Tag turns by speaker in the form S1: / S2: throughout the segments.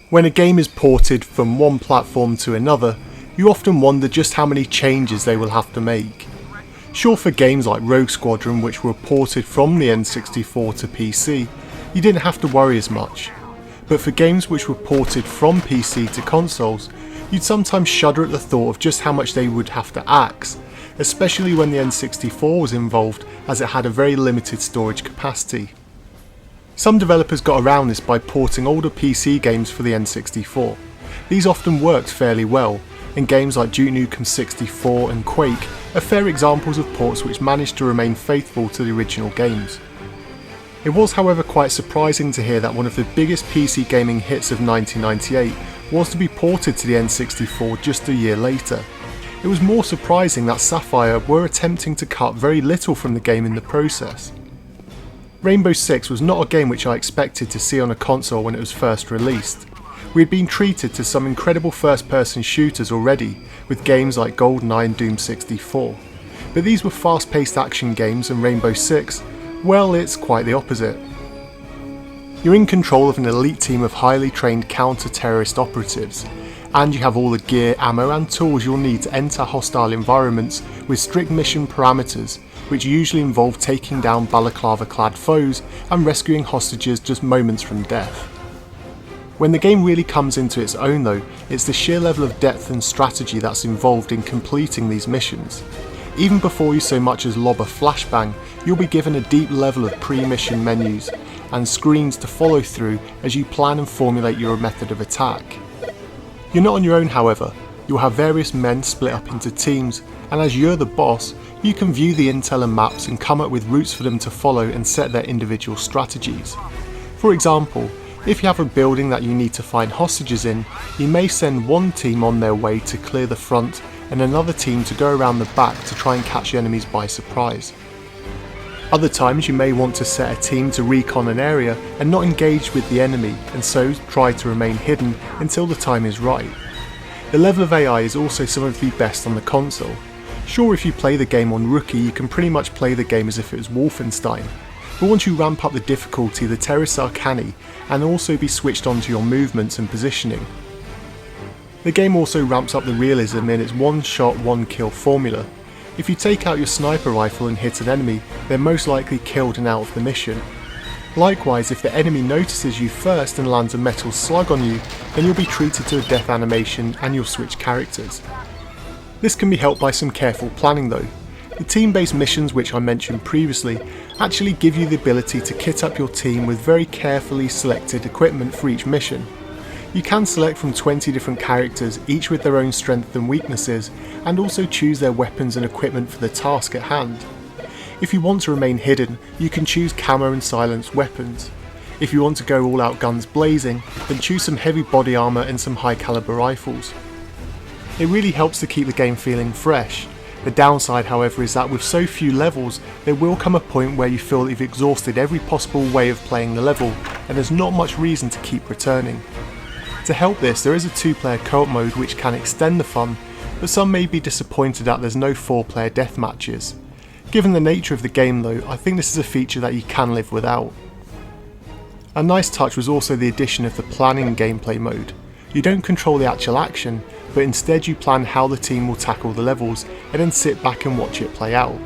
S1: When a game is ported from one platform to another, you often wonder just how many changes they will have to make. Sure, for games like Rogue Squadron, which were ported from the N64 to PC, you didn't have to worry as much. But for games which were ported from PC to consoles, you'd sometimes shudder at the thought of just how much they would have to axe, especially when the N64 was involved, as it had a very limited storage capacity. Some developers got around this by porting older PC games for the N64. These often worked fairly well, and games like Duke Nukem 64 and Quake are fair examples of ports which managed to remain faithful to the original games. It was, however, quite surprising to hear that one of the biggest PC gaming hits of 1998 was to be ported to the N64 just a year later. It was more surprising that Sapphire were attempting to cut very little from the game in the process. Rainbow Six was not a game which I expected to see on a console when it was first released. We had been treated to some incredible first-person shooters already, with games like GoldenEye and Doom 64. But these were fast-paced action games, and Rainbow Six, well, it's quite the opposite. You're in control of an elite team of highly trained counter-terrorist operatives, and you have all the gear, ammo and tools you'll need to enter hostile environments with strict mission parameters, which usually involve taking down balaclava-clad foes and rescuing hostages just moments from death. When the game really comes into its own though, it's the sheer level of depth and strategy that's involved in completing these missions. Even before you so much as lob a flashbang, you'll be given a deep level of pre-mission menus and screens to follow through as you plan and formulate your method of attack. You're not on your own, however. You'll have various men split up into teams, and as you're the boss, you can view the intel and maps and come up with routes for them to follow and set their individual strategies. For example, if you have a building that you need to find hostages in, you may send one team on their way to clear the front and another team to go around the back to try and catch enemies by surprise. Other times you may want to set a team to recon an area and not engage with the enemy, and so try to remain hidden until the time is right. The level of AI is also some of the best on the console. Sure, if you play the game on Rookie, you can pretty much play the game as if it was Wolfenstein, but once you ramp up the difficulty, the terrorists are canny and also be switched onto your movements and positioning. The game also ramps up the realism in its one-shot, one-kill formula. If you take out your sniper rifle and hit an enemy, they're most likely killed and out of the mission. Likewise, if the enemy notices you first and lands a metal slug on you, then you'll be treated to a death animation and you'll switch characters. This can be helped by some careful planning though. The team-based missions which I mentioned previously actually give you the ability to kit up your team with very carefully selected equipment for each mission. You can select from 20 different characters, each with their own strengths and weaknesses, and also choose their weapons and equipment for the task at hand. If you want to remain hidden, you can choose camo and silenced weapons. If you want to go all out guns blazing, then choose some heavy body armour and some high caliber rifles. It really helps to keep the game feeling fresh. The downside, however, is that with so few levels, there will come a point where you feel that you've exhausted every possible way of playing the level, and there's not much reason to keep returning. To help this, there is a 2-player co-op mode which can extend the fun, but some may be disappointed that there's no 4-player deathmatches. Given the nature of the game though, I think this is a feature that you can live without. A nice touch was also the addition of the planning gameplay mode. You don't control the actual action, but instead you plan how the team will tackle the levels and then sit back and watch it play out.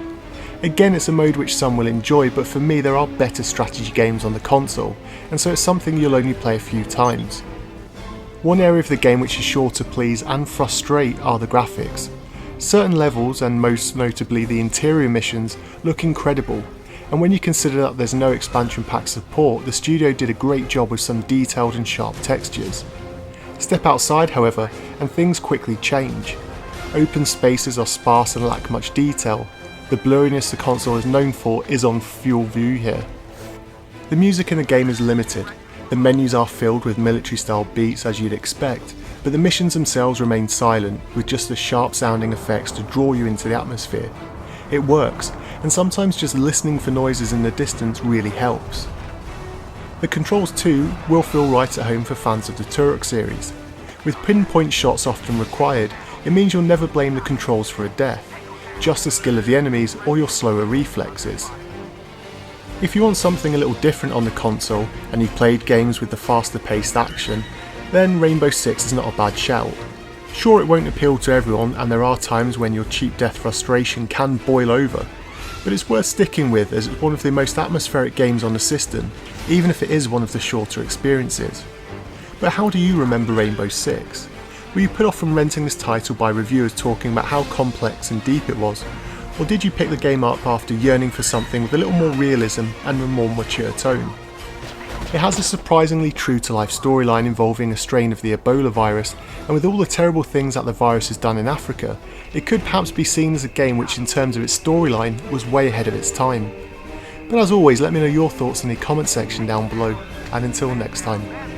S1: Again, it's a mode which some will enjoy, but for me there are better strategy games on the console, and so it's something you'll only play a few times. One area of the game which is sure to please and frustrate are the graphics. Certain levels, and most notably the interior missions, look incredible, and when you consider that there's no expansion pack support, the studio did a great job with some detailed and sharp textures. Step outside, however, and things quickly change. Open spaces are sparse and lack much detail. The blurriness the console is known for is on full view here. The music in the game is limited. The menus are filled with military-style beats as you'd expect, but the missions themselves remain silent, with just the sharp sounding effects to draw you into the atmosphere. It works, and sometimes just listening for noises in the distance really helps. The controls too will feel right at home for fans of the Turok series. With pinpoint shots often required, it means you'll never blame the controls for a death, just the skill of the enemies or your slower reflexes. If you want something a little different on the console and you've played games with the faster paced action, then Rainbow Six is not a bad shout. Sure, it won't appeal to everyone, and there are times when your cheap death frustration can boil over, but it's worth sticking with as it's one of the most atmospheric games on the system, even if it is one of the shorter experiences. But how do you remember Rainbow Six? Were you put off from renting this title by reviewers talking about how complex and deep it was, or did you pick the game up after yearning for something with a little more realism and a more mature tone? It has a surprisingly true-to-life storyline involving a strain of the Ebola virus, and with all the terrible things that the virus has done in Africa, it could perhaps be seen as a game which in terms of its storyline was way ahead of its time. But as always, let me know your thoughts in the comment section down below, and until next time.